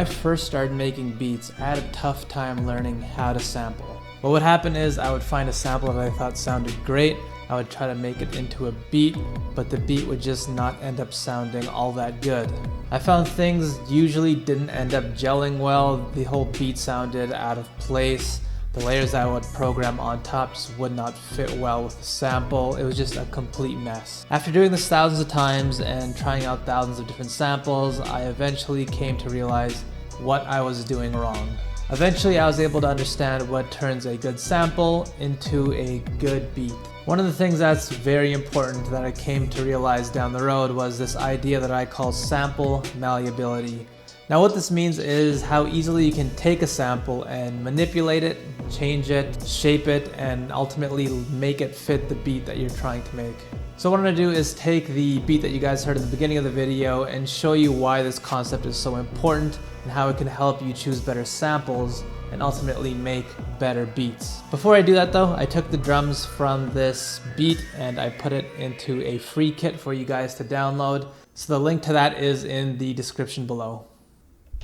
I first started making beats, I had a tough time learning how to sample. What would happen is I would find a sample that I thought sounded great, I would try to make it into a beat, but the beat would just not end up sounding all that good. I found things usually didn't end up gelling well, the whole beat sounded out of place, the layers I would program on top just would not fit well with the sample, it was just a complete mess. After doing this thousands of times and trying out thousands of different samples, I eventually came to realize what I was doing wrong. Eventually I was able to understand what turns a good sample into a good beat. One of the things that's very important that I came to realize down the road was this idea that I call sample malleability. Now what this means is how easily you can take a sample and manipulate it, change it, shape it, and ultimately make it fit the beat that you're trying to make. So what I'm going to do is take the beat that you guys heard at the beginning of the video and show you why this concept is so important and how it can help you choose better samples and ultimately make better beats. Before I do that though, I took the drums from this beat and I put it into a free kit for you guys to download. So the link to that is in the description below.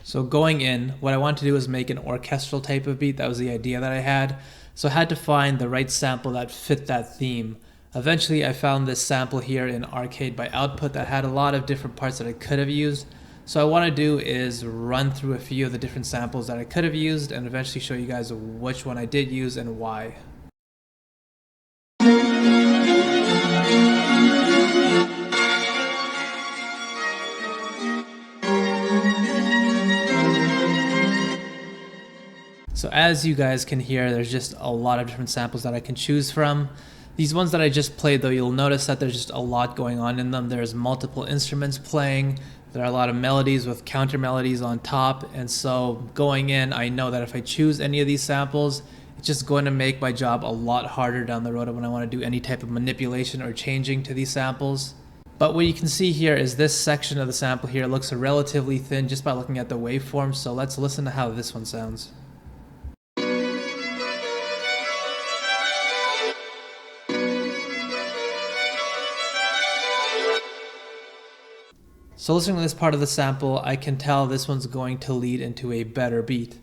So going in, what I wanted to do was make an orchestral type of beat. That was the idea that I had. So I had to find the right sample that fit that theme. Eventually I found this sample here in Arcade by Output that had a lot of different parts that I could have used. So what I want to do is run through a few of the different samples that I could have used and eventually show you guys which one I did use and why. So as you guys can hear, there's just a lot of different samples that I can choose from. These ones that I just played though, you'll notice that there's just a lot going on in them. There's multiple instruments playing. There are a lot of melodies with counter melodies on top, and so going in, I know that if I choose any of these samples, it's just going to make my job a lot harder down the road when I want to do any type of manipulation or changing to these samples. But what you can see here is this section of the sample here looks relatively thin just by looking at the waveform, so let's listen to how this one sounds. So listening to this part of the sample, I can tell this one's going to lead into a better beat.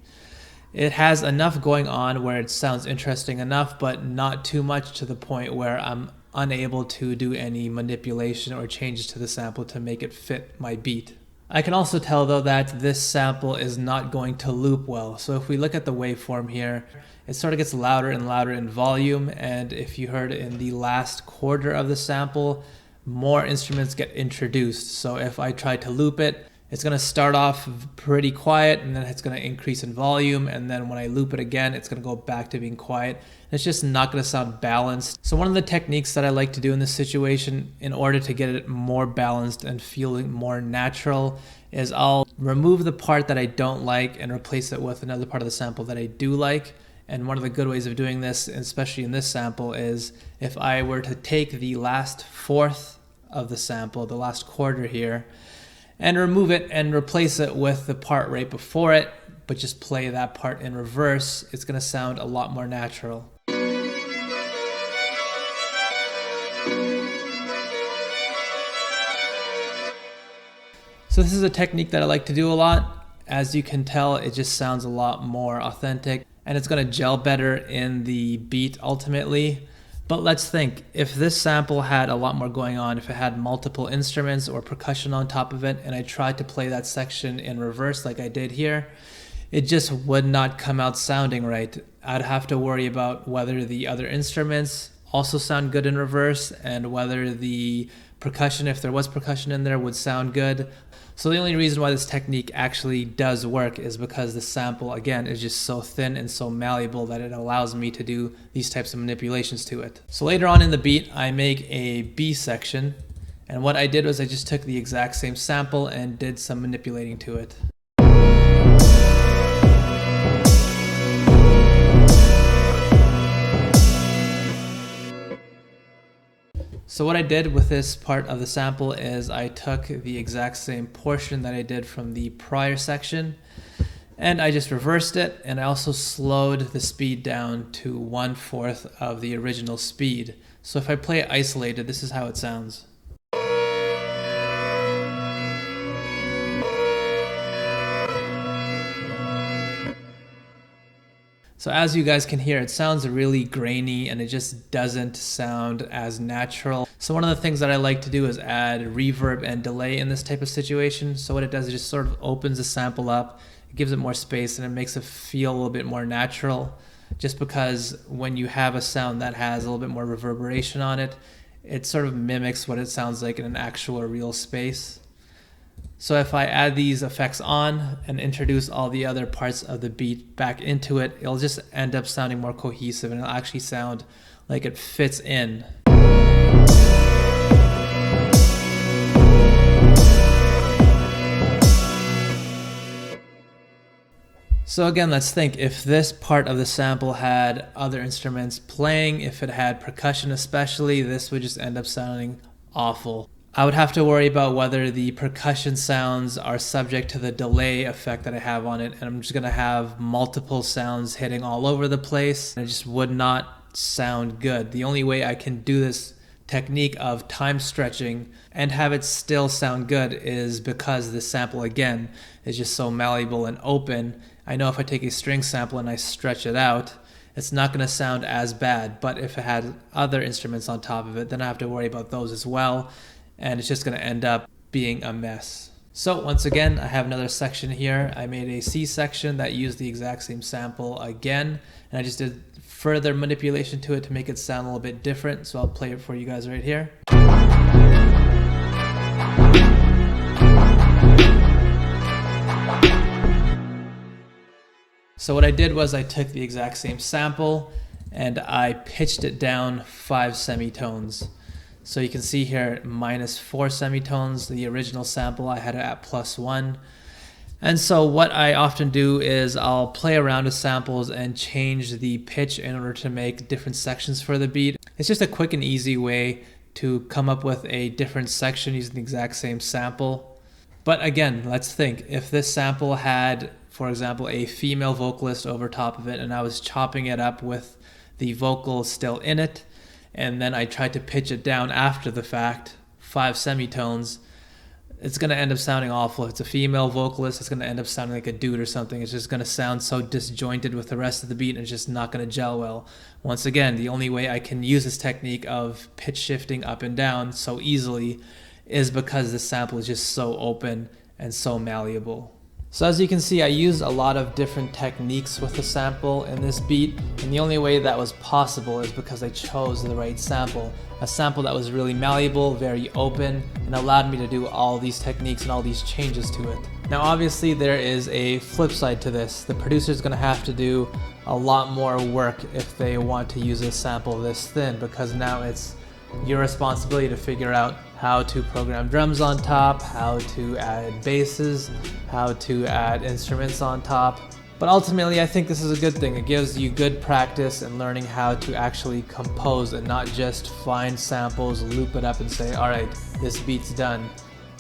It has enough going on where it sounds interesting enough, but not too much to the point where I'm unable to do any manipulation or changes to the sample to make it fit my beat. I can also tell though that this sample is not going to loop well. So if we look at the waveform here, it sort of gets louder and louder in volume, and if you heard in the last quarter of the sample, more instruments get introduced. So if I try to loop it, it's going to start off pretty quiet and then it's going to increase in volume, and then when I loop it again, it's going to go back to being quiet. It's just not going to sound balanced. So one of the techniques that I like to do in this situation in order to get it more balanced and feeling more natural is I'll remove the part that I don't like and replace it with another part of the sample that I do like. And one of the good ways of doing this, especially in this sample, is if I were to take the last fourth of the sample, the last quarter here, and remove it and replace it with the part right before it, but just play that part in reverse, it's going to sound a lot more natural. So this is a technique that I like to do a lot. As you can tell, it just sounds a lot more authentic, and it's going to gel better in the beat ultimately. But let's think, if this sample had a lot more going on, if it had multiple instruments or percussion on top of it, and I tried to play that section in reverse like I did here, it just would not come out sounding right. I'd have to worry about whether the other instruments also sound good in reverse and whether the percussion, if there was percussion in there, would sound good. So the only reason why this technique actually does work is because the sample, again, is just so thin and so malleable that it allows me to do these types of manipulations to it. So later on in the beat, I make a B section, and what I did was I just took the exact same sample and did some manipulating to it. So what I did with this part of the sample is I took the exact same portion that I did from the prior section and I just reversed it, and I also slowed the speed down to 1/4 of the original speed. So if I play it isolated, this is how it sounds. So as you guys can hear, it sounds really grainy and it just doesn't sound as natural. So one of the things that I like to do is add reverb and delay in this type of situation. So what it does is just sort of opens the sample up, it gives it more space, and it makes it feel a little bit more natural. Just because when you have a sound that has a little bit more reverberation on it, it sort of mimics what it sounds like in an actual real space. So if I add these effects on and introduce all the other parts of the beat back into it, it'll just end up sounding more cohesive and it'll actually sound like it fits in. So again, let's think, if this part of the sample had other instruments playing, if it had percussion especially, this would just end up sounding awful. I would have to worry about whether the percussion sounds are subject to the delay effect that I have on it, and I'm just going to have multiple sounds hitting all over the place, and it just would not sound good. The only way I can do this technique of time stretching and have it still sound good is because the sample, again, is just so malleable and open. I know if I take a string sample and I stretch it out, it's not going to sound as bad, but if it had other instruments on top of it, then I have to worry about those as well, and it's just going to end up being a mess. So once again, I have another section here. I made a C section that used the exact same sample again, and I just did further manipulation to it to make it sound a little bit different, so I'll play it for you guys right here. So what I did was I took the exact same sample and I pitched it down 5 semitones. So you can see here -4 semitones. The original sample I had it at +1. And so what I often do is I'll play around with samples and change the pitch in order to make different sections for the beat. It's just a quick and easy way to come up with a different section using the exact same sample. But again, let's think, if this sample had, for example, a female vocalist over top of it and I was chopping it up with the vocal still in it, and then I tried to pitch it down after the fact, 5 semitones, it's going to end up sounding awful. If it's a female vocalist, it's going to end up sounding like a dude or something. It's just going to sound so disjointed with the rest of the beat and it's just not going to gel well. Once again, the only way I can use this technique of pitch shifting up and down so easily is because the sample is just so open and so malleable. So as you can see, I used a lot of different techniques with the sample in this beat, and the only way that was possible is because I chose the right sample. A sample that was really malleable, very open, and allowed me to do all these techniques and all these changes to it. Now obviously there is a flip side to this. The producer is going to have to do a lot more work if they want to use a sample this thin, because now it's your responsibility to figure out how to program drums on top, how to add basses, how to add instruments on top. But ultimately, I think this is a good thing. It gives you good practice in learning how to actually compose and not just find samples, loop it up and say, all right, this beat's done.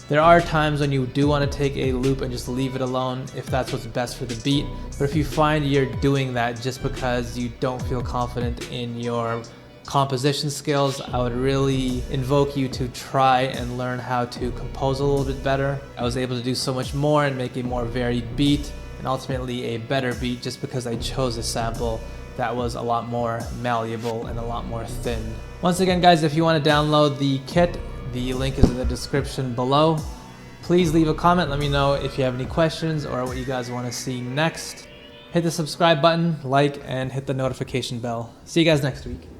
There are times when you do want to take a loop and just leave it alone if that's what's best for the beat. But if you find you're doing that just because you don't feel confident in your composition skills, I would really invoke you to try and learn how to compose a little bit better. I was able to do so much more and make a more varied beat and ultimately a better beat just because I chose a sample that was a lot more malleable and a lot more thin. Once again guys, if you want to download the kit, the link is in the description below. Please leave a comment, let me know if you have any questions or what you guys want to see next. Hit the subscribe button, like, and hit the notification bell. See you guys next week.